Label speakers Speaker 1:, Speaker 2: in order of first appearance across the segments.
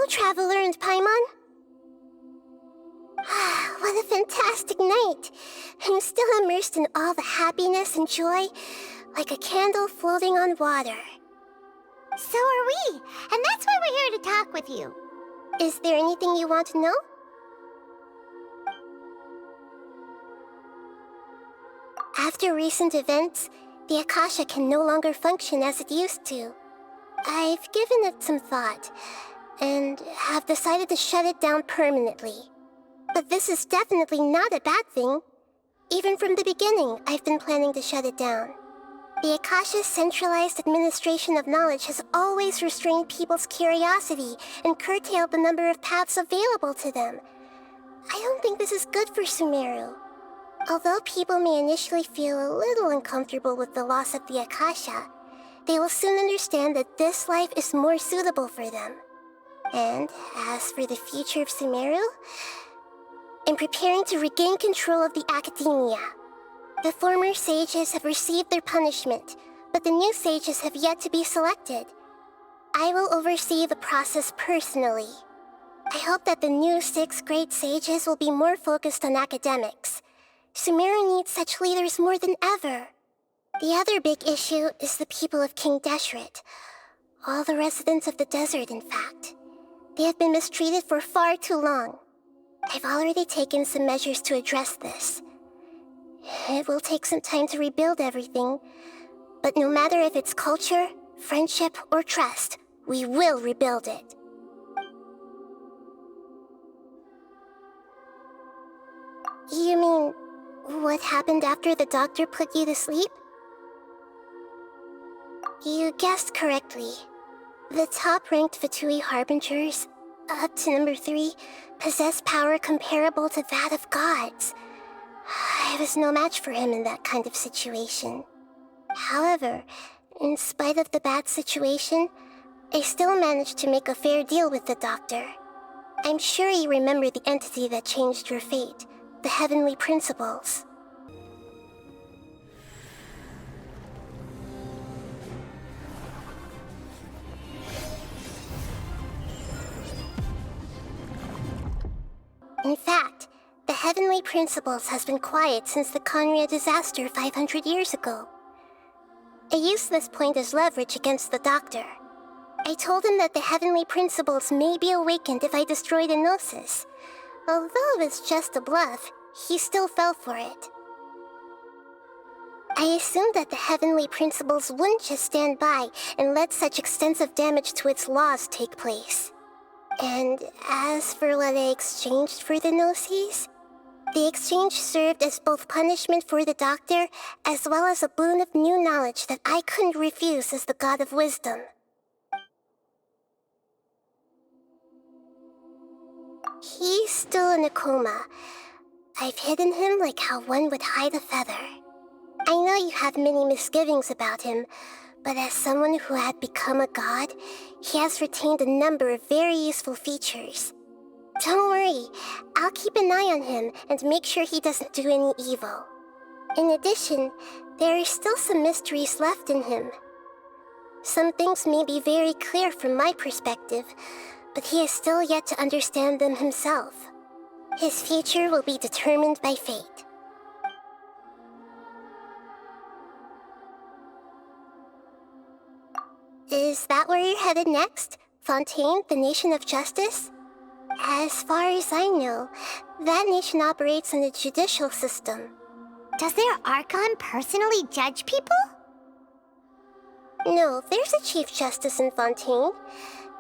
Speaker 1: traveler and Paimon. What a fantastic night. I'm still immersed in all the happiness and joy, like a candle floating on water.
Speaker 2: So are we, and that's why we're here to talk with you.
Speaker 1: Is there anything you want to know? After recent events, the Akasha can no longer function as it used to. I've given it some thought, and have decided to shut it down permanently. But this is definitely not a bad thing. Even from the beginning, I've been planning to shut it down. The Akasha's centralized administration of knowledge has always restrained people's curiosity and curtailed the number of paths available to them. I don't think this is good for Sumeru. Although people may initially feel a little uncomfortable with the loss of the Akasha, they will soon understand that this life is more suitable for them. And as for the future of Sumeru, I'm preparing to regain control of the academia. The former sages have received their punishment, but the new sages have yet to be selected. I will oversee the process personally. I hope that the new 6th grade sages will be more focused on academics. Sumeru needs such leaders more than ever. The other big issue is the people of King Deshret. All the residents of the desert, in fact. They have been mistreated for far too long. I've already taken some measures to address this. It will take some time to rebuild everything, but no matter if it's culture, friendship, or trust, we will rebuild it. You mean, what happened after the doctor put you to sleep? You guessed correctly. The top-ranked Fatui Harbingers, up to number 3, possess power comparable to that of gods. I was no match for him in that kind of situation. However, in spite of the bad situation, I still managed to make a fair deal with the doctor. I'm sure you remember the entity that changed your fate, the Heavenly Principles. In fact, the Heavenly Principles has been quiet since the Conria disaster 500 years ago. I used this point as leverage against the doctor. I told him that the Heavenly Principles may be awakened if I destroy the Gnosis. Although it's just a bluff, he still fell for it. I assumed that the Heavenly Principles wouldn't just stand by and let such extensive damage to its laws take place. And as for what I exchanged for the Gnosis, the exchange served as both punishment for the doctor as well as a boon of new knowledge that I couldn't refuse as the god of wisdom. He's still in a coma. I've hidden him like how one would hide a feather. I know you have many misgivings about him, but as someone who had become a god, he has retained a number of very useful features. Don't worry, I'll keep an eye on him and make sure he doesn't do any evil. In addition, there are still some mysteries left in him. Some things may be very clear from my perspective, but he is still yet to understand them himself. His future will be determined by fate. Is that where you're headed next? Fontaine, the Nation of Justice? As far as I know, that nation operates on a judicial system.
Speaker 2: Does their Archon personally judge people?
Speaker 1: No, there's a Chief Justice in Fontaine.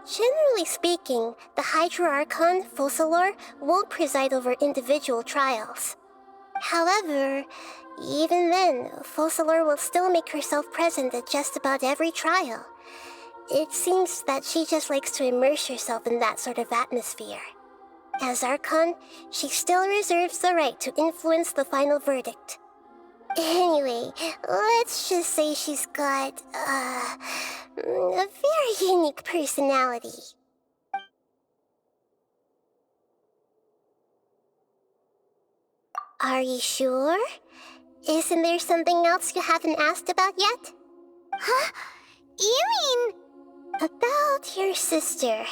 Speaker 1: Generally speaking, the Hydra Archon, Focalor, won't preside over individual trials. However, even then, Focalor will still make herself present at just about every trial. It seems that she just likes to immerse herself in that sort of atmosphere. As Archon, she still reserves the right to influence the final verdict. Anyway, let's just say she's got, a very unique personality. Are you sure? Isn't there something else you haven't asked about yet?
Speaker 2: Huh? You mean...
Speaker 1: About your sister.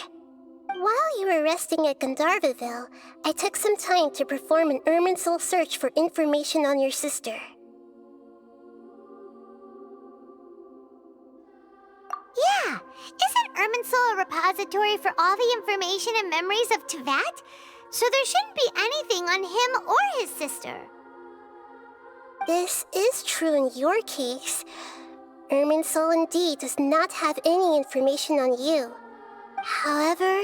Speaker 1: While you were resting at Gandharvaville, I took some time to perform an Irminsul search for information on your sister.
Speaker 2: Yeah, isn't Irminsul a repository for all the information and memories of Teyvat? So there shouldn't be anything on him or his sister.
Speaker 1: This is true in your case. Irminsul indeed does not have any information on you. However,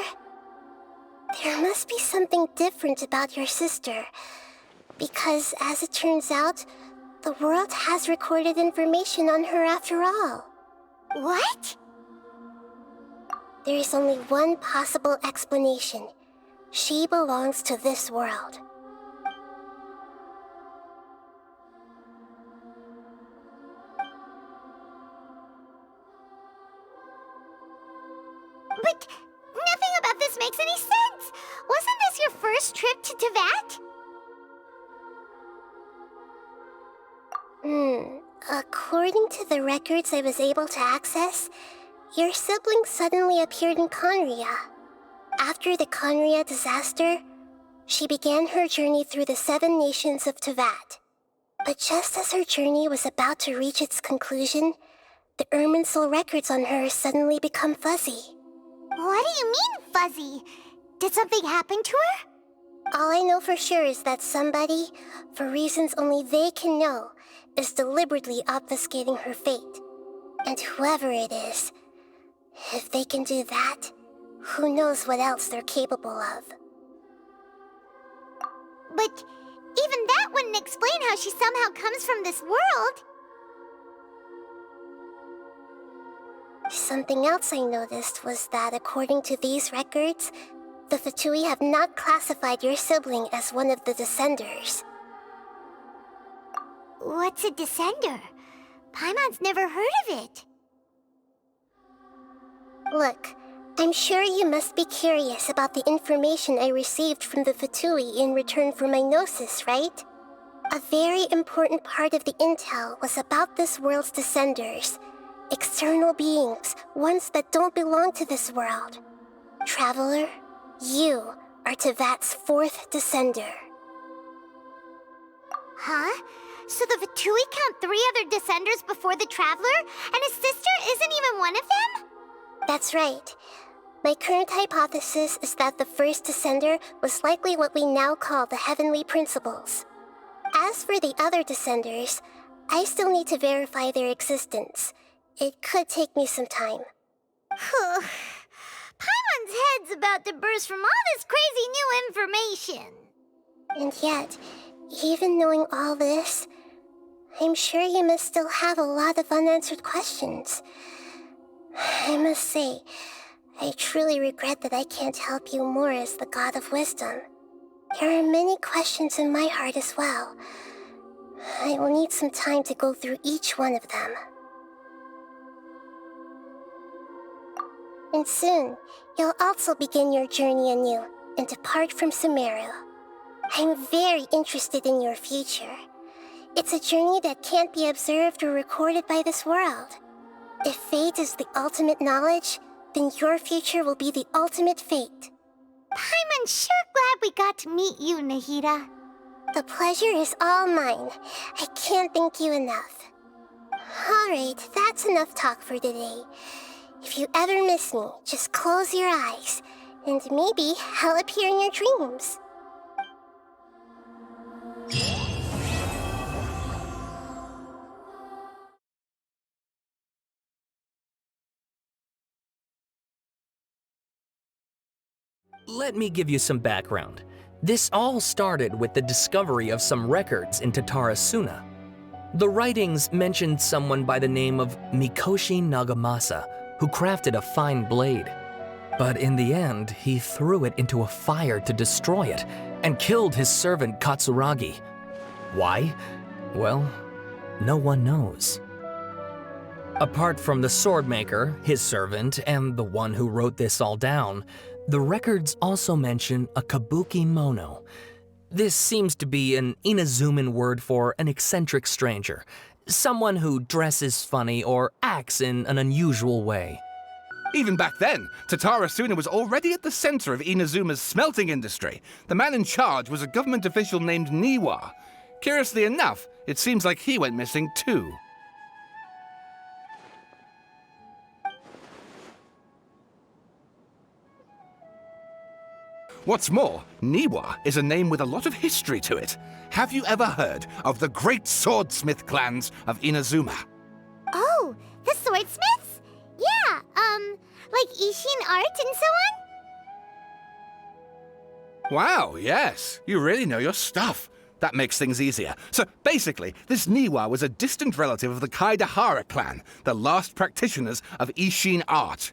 Speaker 1: there must be something different about your sister. Because, as it turns out, the world has recorded information on her after all.
Speaker 2: What?
Speaker 1: There is only one possible explanation. She belongs to this world.
Speaker 2: But nothing about this makes any sense! Wasn't this your first trip to Teyvat?
Speaker 1: According to the records I was able to access, your sibling suddenly appeared in Conria. After the Conria disaster, she began her journey through the 7 nations of Teyvat. But just as her journey was about to reach its conclusion, the Irminsul records on her suddenly become fuzzy.
Speaker 2: What do you mean, fuzzy? Did something happen to her?
Speaker 1: All I know for sure is that somebody, for reasons only they can know, is deliberately obfuscating her fate. And whoever it is, if they can do that, who knows what else they're capable of.
Speaker 2: But even that wouldn't explain how she somehow comes from this world.
Speaker 1: Something else I noticed was that according to these records, the Fatui have not classified your sibling as one of the Descenders.
Speaker 2: What's a Descender? Paimon's never heard of it.
Speaker 1: Look, I'm sure you must be curious about the information I received from the Fatui in return for my gnosis, right? A very important part of the intel was about this world's Descenders. External beings, ones that don't belong to this world. Traveler, you are Teyvat's 4th Descender.
Speaker 2: Huh? So the Fatui count 3 other Descenders before the Traveler, and his sister isn't even one of them?
Speaker 1: That's right. My current hypothesis is that the first Descender was likely what we now call the Heavenly Principles. As for the other Descenders, I still need to verify their existence. It could take me some time.
Speaker 2: Paimon's head's about to burst from all this crazy new information.
Speaker 1: And yet, even knowing all this, I'm sure you must still have a lot of unanswered questions. I must say, I truly regret that I can't help you more as the God of Wisdom. There are many questions in my heart as well. I will need some time to go through each one of them. And soon, you'll also begin your journey anew and depart from Sumeru. I'm very interested in your future. It's a journey that can't be observed or recorded by this world. If fate is the ultimate knowledge, then your future will be the ultimate fate.
Speaker 2: Paimon's sure glad we got to meet you, Nahida.
Speaker 1: The pleasure is all mine. I can't thank you enough. Alright, that's enough talk for today. If you ever miss me, just close your eyes, and maybe I'll appear in your dreams.
Speaker 3: Let me give you some background. This all started with the discovery of some records in Tatarasuna. The writings mentioned someone by the name of Mikoshi Nagamasa, who crafted a fine blade. But in the end, he threw it into a fire to destroy it, and killed his servant Katsuragi. Why? Well, no one knows. Apart from the swordmaker, his servant, and the one who wrote this all down, the records also mention a kabuki mono. This seems to be an Inazuman word for an eccentric stranger, someone who dresses funny or acts in an unusual way.
Speaker 4: Even back then, Tatarasuna was already at the center of Inazuma's smelting industry. The man in charge was a government official named Niwa. Curiously enough, it seems like he went missing too. What's more, Niwa is a name with a lot of history to it. Have you ever heard of the great swordsmith clans of Inazuma?
Speaker 2: Oh, the swordsmiths? Yeah, like Ishin art and so on?
Speaker 4: Wow, yes. You really know your stuff. That makes things easier. So basically, this Niwa was a distant relative of the Kaidahara clan, the last practitioners of Ishin art.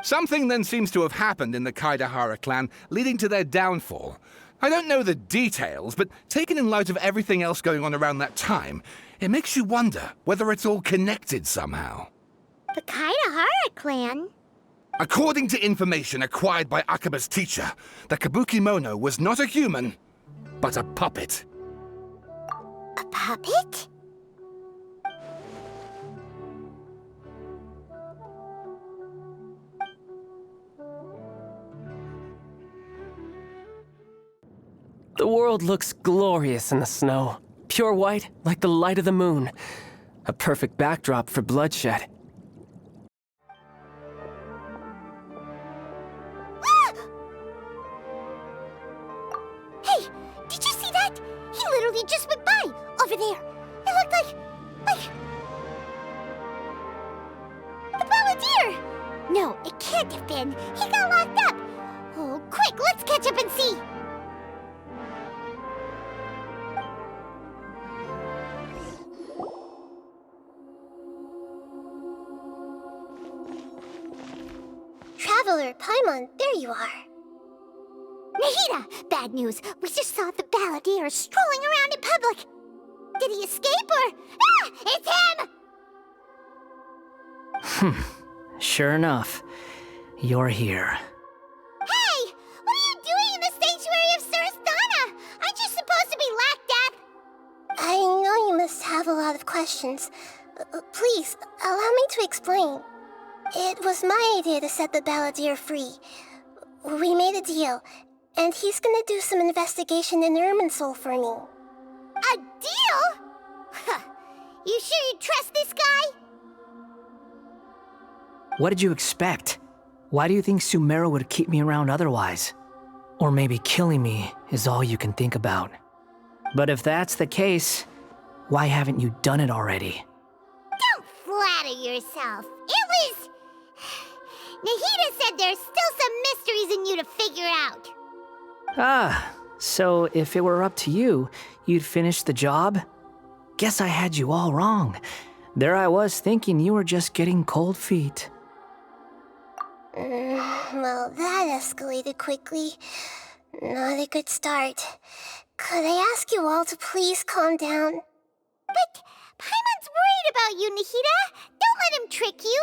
Speaker 4: Something then seems to have happened in the Kaidahara clan, leading to their downfall. I don't know the details, but taken in light of everything else going on around that time, it makes you wonder whether it's all connected somehow.
Speaker 2: The Kaidahara clan?
Speaker 4: According to information acquired by Akaba's teacher, the Kabukimono was not a human, but a puppet.
Speaker 2: A puppet?
Speaker 5: The world looks glorious in the snow. Pure white, like the light of the moon. A perfect backdrop for bloodshed.
Speaker 2: Hey, did you see that? He literally just went by, over there. It looked like... the Balladeer! No, it can't have been. He got locked up. Oh, quick, let's catch up and see.
Speaker 1: Traveler, Paimon, there you are.
Speaker 2: Nahida! Bad news. We just saw the Balladeer strolling around in public. Did he escape or... Ah! It's him!
Speaker 5: Sure enough, you're here.
Speaker 2: Hey! What are you doing in the sanctuary of Surasthana? Aren't you supposed to be locked up?
Speaker 1: I know you must have a lot of questions. Please, allow me to explain. It was my idea to set the Balladeer free. We made a deal, and he's gonna do some investigation in Irminsul for me.
Speaker 2: A deal? Huh. You sure you trust this guy?
Speaker 5: What did you expect? Why do you think Sumeru would keep me around otherwise? Or maybe killing me is all you can think about. But if that's the case, why haven't you done it already?
Speaker 2: Don't flatter yourself. It was... Nahida said there's still some mysteries in you to figure out.
Speaker 5: Ah, so if it were up to you, you'd finish the job? Guess I had you all wrong. There I was thinking you were just getting cold feet.
Speaker 1: Well, that escalated quickly. Not a good start. Could I ask you all to please calm down?
Speaker 2: But Paimon's worried about you, Nahida. Don't let him trick you.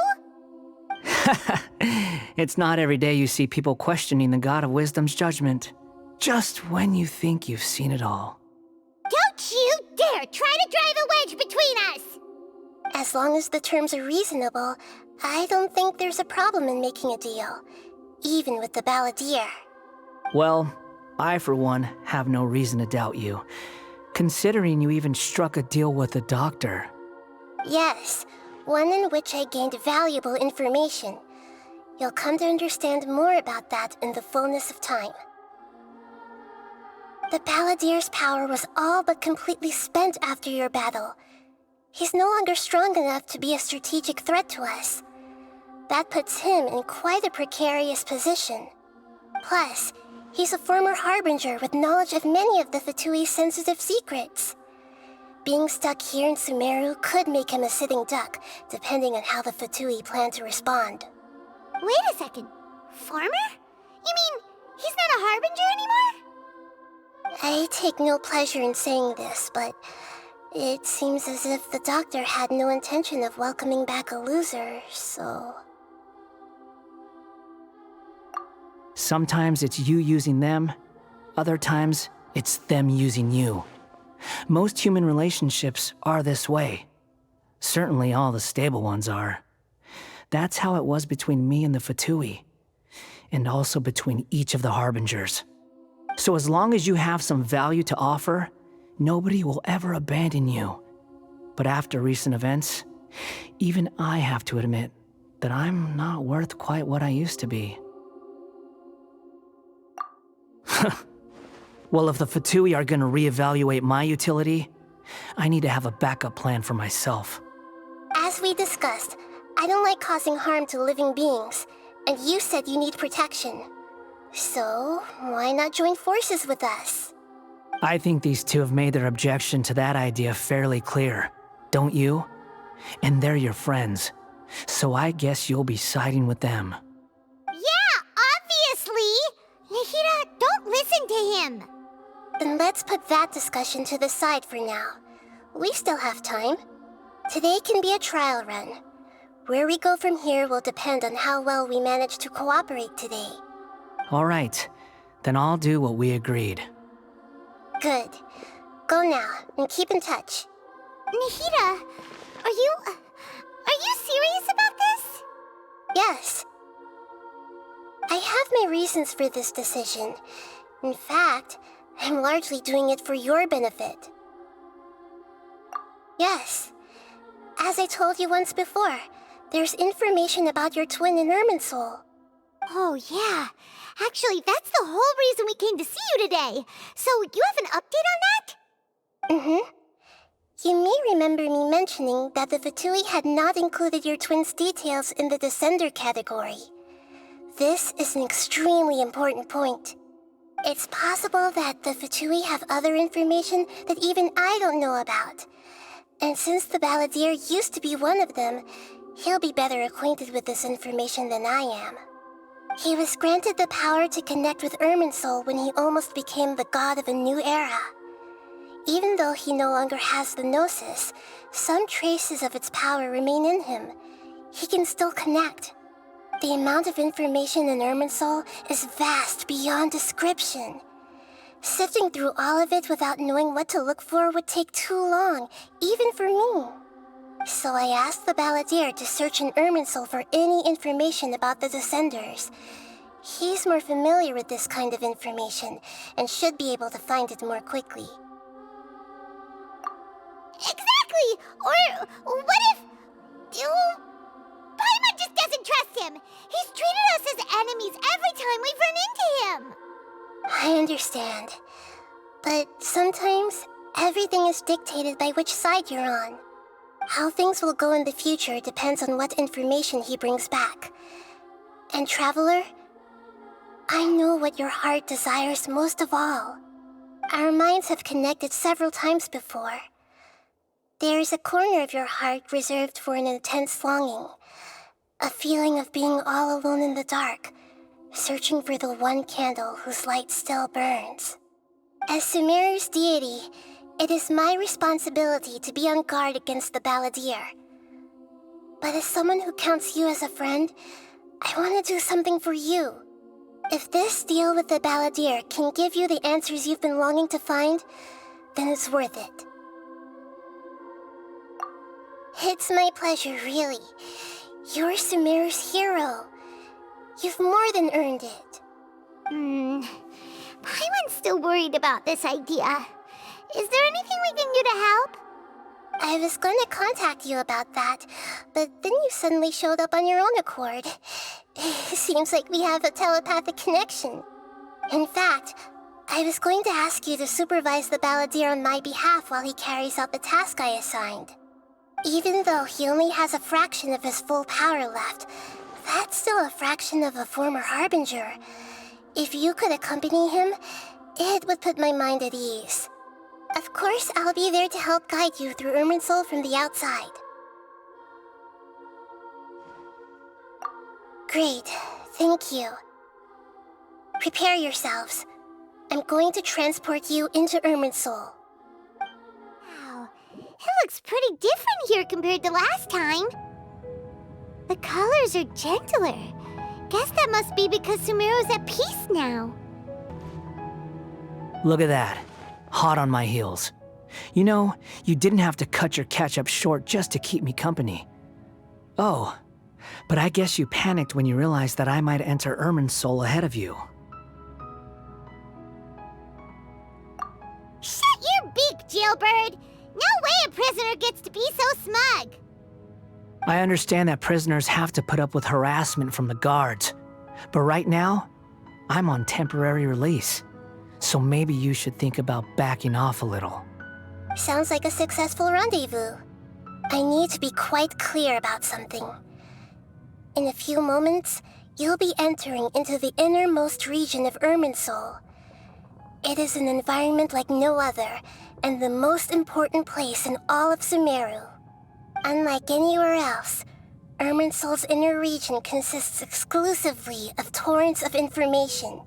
Speaker 5: It's not every day you see people questioning the God of Wisdom's judgment. Just when you think you've seen it all.
Speaker 2: Don't you dare try to drive a wedge between us!
Speaker 1: As long as the terms are reasonable, I don't think there's a problem in making a deal. Even with the Balladeer.
Speaker 5: Well, I for one have no reason to doubt you. Considering you even struck a deal with the doctor.
Speaker 1: Yes, one in which I gained valuable information. You'll come to understand more about that in the fullness of time. The Balladeer's power was all but completely spent after your battle. He's no longer strong enough to be a strategic threat to us. That puts him in quite a precarious position. Plus, he's a former Harbinger with knowledge of many of the Fatui's sensitive secrets. Being stuck here in Sumeru could make him a sitting duck, depending on how the Fatui plan to respond.
Speaker 2: Wait a second. Farmer? You mean he's not a Harbinger anymore?
Speaker 1: I take no pleasure in saying this, but it seems as if the doctor had no intention of welcoming back a loser, so...
Speaker 5: Sometimes it's you using them, other times it's them using you. Most human relationships are this way. Certainly all the stable ones are. That's how it was between me and the Fatui, and also between each of the Harbingers. So as long as you have some value to offer, nobody will ever abandon you. But after recent events, even I have to admit that I'm not worth quite what I used to be. Well, if the Fatui are gonna reevaluate my utility, I need to have a backup plan for myself.
Speaker 1: As we discussed, I don't like causing harm to living beings, and you said you need protection. So, why not join forces with us?
Speaker 5: I think these two have made their objection to that idea fairly clear, don't you? And they're your friends, so I guess you'll be siding with them.
Speaker 2: Yeah, obviously! Nahida, don't listen to him!
Speaker 1: Then let's put that discussion to the side for now. We still have time. Today can be a trial run. Where we go from here will depend on how well we manage to cooperate today.
Speaker 5: All right, then I'll do what we agreed.
Speaker 1: Good. Go now, and keep in touch.
Speaker 2: Nahida, are you serious about this?
Speaker 1: Yes. I have my reasons for this decision. In fact, I'm largely doing it for your benefit. Yes. As I told you once before, there's information about your twin in Irminsul.
Speaker 2: Oh, yeah. Actually, that's the whole reason we came to see you today. So, you have an update on that?
Speaker 1: Mm-hmm. You may remember me mentioning that the Fatui had not included your twin's details in the Descender category. This is an extremely important point. It's possible that the Fatui have other information that even I don't know about. And since the Balladeer used to be one of them, he'll be better acquainted with this information than I am. He was granted the power to connect with Irminsul when he almost became the god of a new era. Even though he no longer has the Gnosis, some traces of its power remain in him. He can still connect. The amount of information in Irminsul is vast beyond description. Sifting through all of it without knowing what to look for would take too long, even for me. So I asked the Balladeer to search in Irminsul for any information about the Descenders. He's more familiar with this kind of information, and should be able to find it more quickly.
Speaker 2: Exactly! Or what if... Paimon just doesn't trust him! He's treated us as enemies every time we've run into him!
Speaker 1: I understand. But sometimes, everything is dictated by which side you're on. How things will go in the future depends on what information he brings back. And Traveler, I know what your heart desires most of all. Our minds have connected several times before. There is a corner of your heart reserved for an intense longing. A feeling of being all alone in the dark, searching for the one candle whose light still burns. As Sumeru's deity, it is my responsibility to be on guard against the Balladeer. But as someone who counts you as a friend, I want to do something for you. If this deal with the Balladeer can give you the answers you've been longing to find, then it's worth it. It's my pleasure, really. You're Sumeru's hero. You've more than earned it.
Speaker 2: Paimon's still worried about this idea. Is there anything we can do to help?
Speaker 1: I was going to contact you about that, but then you suddenly showed up on your own accord. Seems like we have a telepathic connection. In fact, I was going to ask you to supervise the Balladeer on my behalf while he carries out the task I assigned. Even though he only has a fraction of his full power left, that's still a fraction of a former Harbinger. If you could accompany him, it would put my mind at ease. Of course, I'll be there to help guide you through Irminsul from the outside. Great, thank you. Prepare yourselves. I'm going to transport you into Irminsul.
Speaker 2: Wow, it looks pretty different here compared to last time. The colors are gentler. Guess that must be because Sumeru's at peace now.
Speaker 5: Look at that. Hot on my heels. You know, you didn't have to cut your catch-up short just to keep me company. Oh, but I guess you panicked when you realized that I might enter Ermin's soul ahead of you.
Speaker 2: Shut your beak, jailbird! No way a prisoner gets to be so smug!
Speaker 5: I understand that prisoners have to put up with harassment from the guards, but right now, I'm on temporary release, so maybe you should think about backing off a little.
Speaker 1: Sounds like a successful rendezvous. I need to be quite clear about something. In a few moments, you'll be entering into the innermost region of Irminsul. It is an environment like no other, and the most important place in all of Sumeru. Unlike anywhere else, Irminsul's inner region consists exclusively of torrents of information.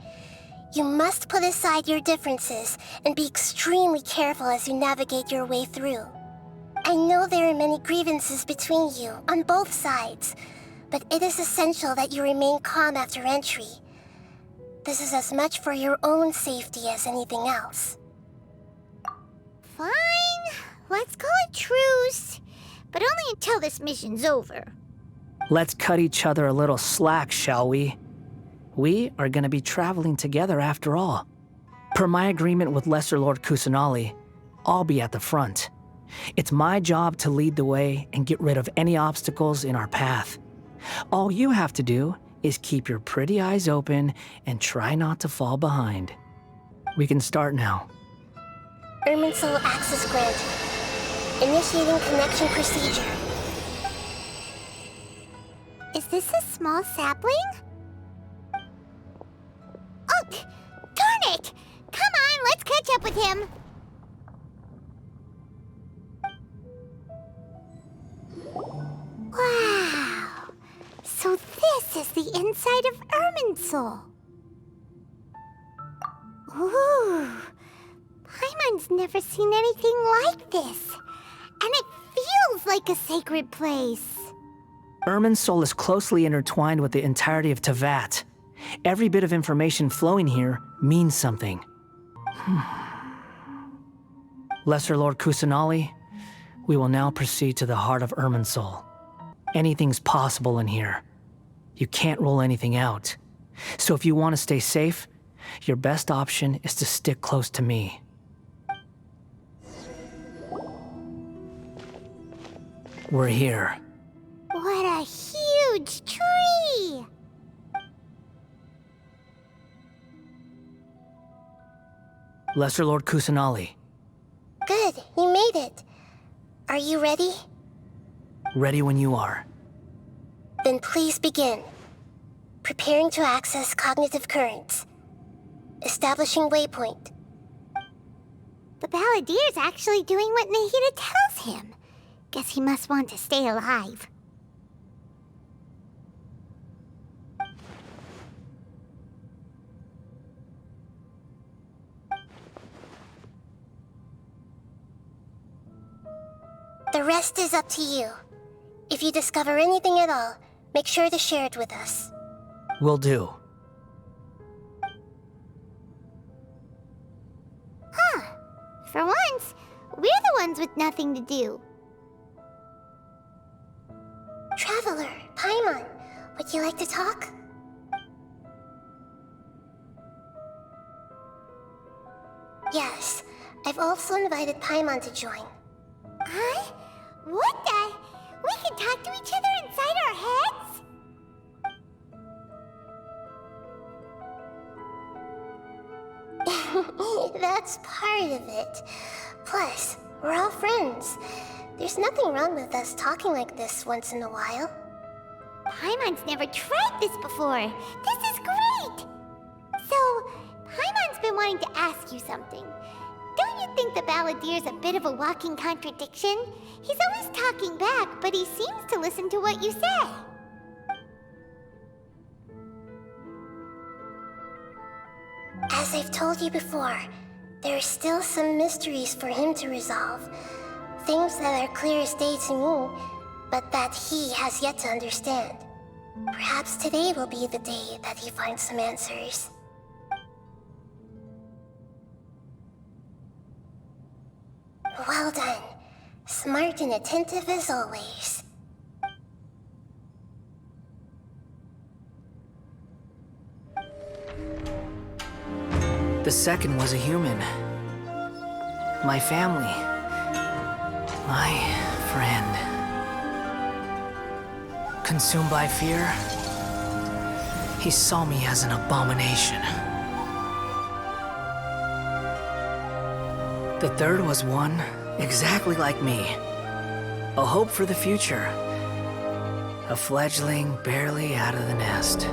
Speaker 1: You must put aside your differences and be extremely careful as you navigate your way through. I know there are many grievances between you on both sides, but it is essential that you remain calm after entry. This is as much for your own safety as anything else.
Speaker 2: Fine, let's call it truce, but only until this mission's over.
Speaker 5: Let's cut each other a little slack, shall we? We are going to be traveling together after all. Per my agreement with Lesser Lord Kusanali, I'll be at the front. It's my job to lead the way and get rid of any obstacles in our path. All you have to do is keep your pretty eyes open and try not to fall behind. We can start now.
Speaker 1: Irminsul access granted. Initiating connection procedure.
Speaker 2: Is this a small sapling? Oh, darn it! Come on, let's catch up with him. Wow! So this is the inside of Irminsul. Ooh! Paimon's never seen anything like this. And it feels like a sacred place.
Speaker 5: Irminsul is closely intertwined with the entirety of Tevat. Every bit of information flowing here means something. Lesser Lord Kusanali, we will now proceed to the heart of Irminsul. Anything's possible in here. You can't rule anything out. So if you want to stay safe, your best option is to stick close to me. We're here.
Speaker 2: What a huge tree!
Speaker 5: Lesser Lord Kusanali.
Speaker 1: Good, you made it. Are you ready?
Speaker 5: Ready when you are.
Speaker 1: Then please begin. Preparing to access cognitive currents. Establishing waypoint.
Speaker 2: The Balladier's actually doing what Nahida tells him. Guess he must want to stay alive.
Speaker 1: The rest is up to you. If you discover anything at all, make sure to share it with us.
Speaker 5: Will do.
Speaker 2: Huh. For once, we're the ones with nothing to do.
Speaker 1: Traveler, Paimon, would you like to talk? Yes, I've also invited Paimon to join.
Speaker 2: Huh? What the? We can talk to each other inside our heads?
Speaker 1: That's part of it. Plus, we're all friends. There's nothing wrong with us talking like this once in a while.
Speaker 2: Paimon's never tried this before. This is great! So, Paimon's been wanting to ask you something. Don't you think the Balladier's a bit of a walking contradiction? He's always talking back, but he seems to listen to what you say.
Speaker 1: As I've told you before, there are still some mysteries for him to resolve. Things that are clear as day to me, but that he has yet to understand. Perhaps today will be the day that he finds some answers. Well done. Smart and attentive as always.
Speaker 5: The second was a human. My family. My friend. Consumed by fear, he saw me as an abomination. The third was one exactly like me. A hope for the future. A fledgling barely out of the nest.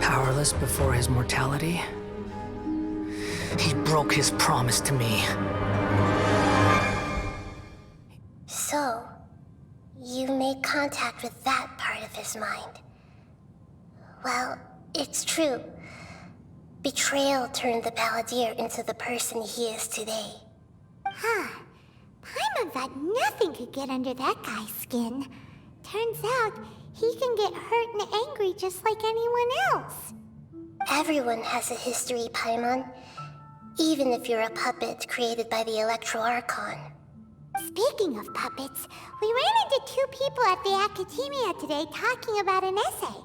Speaker 5: Powerless before his mortality, he broke his promise to me.
Speaker 1: So, you made contact with that part of his mind. Well, it's true. Betrayal turned the Balladeer into the person he is today.
Speaker 2: Huh. Paimon thought nothing could get under that guy's skin. Turns out, he can get hurt and angry just like anyone else.
Speaker 1: Everyone has a history, Paimon. Even if you're a puppet created by the Electro Archon.
Speaker 2: Speaking of puppets, we ran into two people at the Academia today talking about an essay.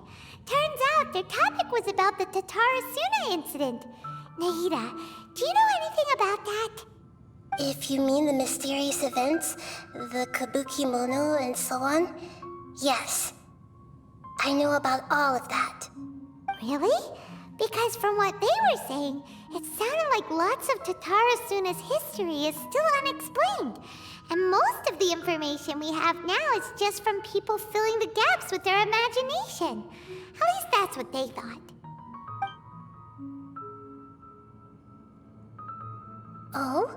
Speaker 2: Turns out their topic was about the Tatarasuna incident. Nahida, do you know anything about that?
Speaker 1: If you mean the mysterious events, the Kabuki Mono and so on, yes. I know about all of that.
Speaker 2: Really? Because from what they were saying, it sounded like lots of Tatarasuna's history is still unexplained. And most of the information we have now is just from people filling the gaps with their imagination. At least that's what they thought.
Speaker 1: Oh?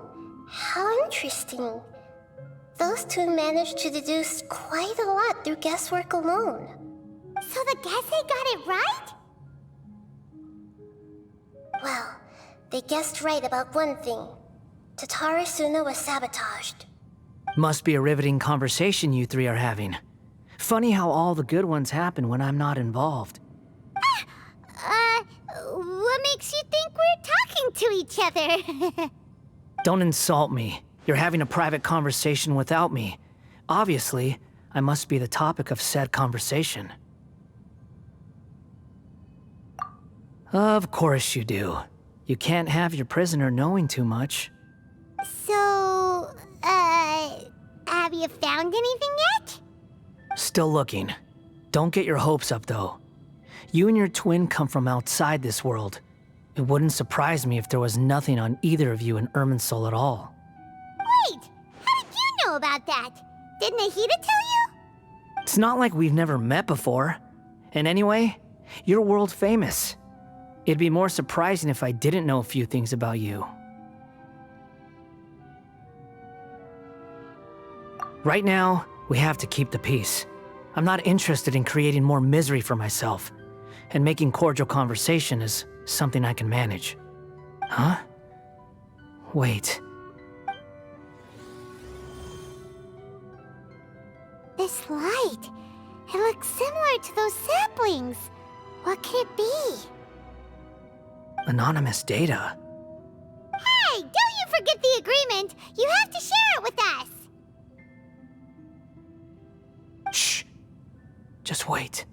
Speaker 1: How interesting. Those two managed to deduce quite a lot through guesswork alone.
Speaker 2: So the Gesse got it right?
Speaker 1: Well, they guessed right about one thing. Tatarasuna was sabotaged.
Speaker 5: Must be a riveting conversation you three are having. Funny how all the good ones happen when I'm not involved.
Speaker 2: What makes you think we're talking to each other?
Speaker 5: Don't insult me. You're having a private conversation without me. Obviously, I must be the topic of said conversation. Of course you do. You can't have your prisoner knowing too much.
Speaker 2: So, have you found anything yet?
Speaker 5: Still looking. Don't get your hopes up, though. You and your twin come from outside this world. It wouldn't surprise me if there was nothing on either of you in Irminsul at all.
Speaker 2: Wait! How did you know about that? Did Nahida tell you?
Speaker 5: It's not like we've never met before. And anyway, you're world famous. It'd be more surprising if I didn't know a few things about you. Right now, we have to keep the peace. I'm not interested in creating more misery for myself, and making cordial conversation is something I can manage. Huh? Wait.
Speaker 2: This light. It looks similar to those saplings. What could it be?
Speaker 5: Anonymous data.
Speaker 2: Hey, don't you forget the agreement! You have to share it with us!
Speaker 5: Shh. Just wait.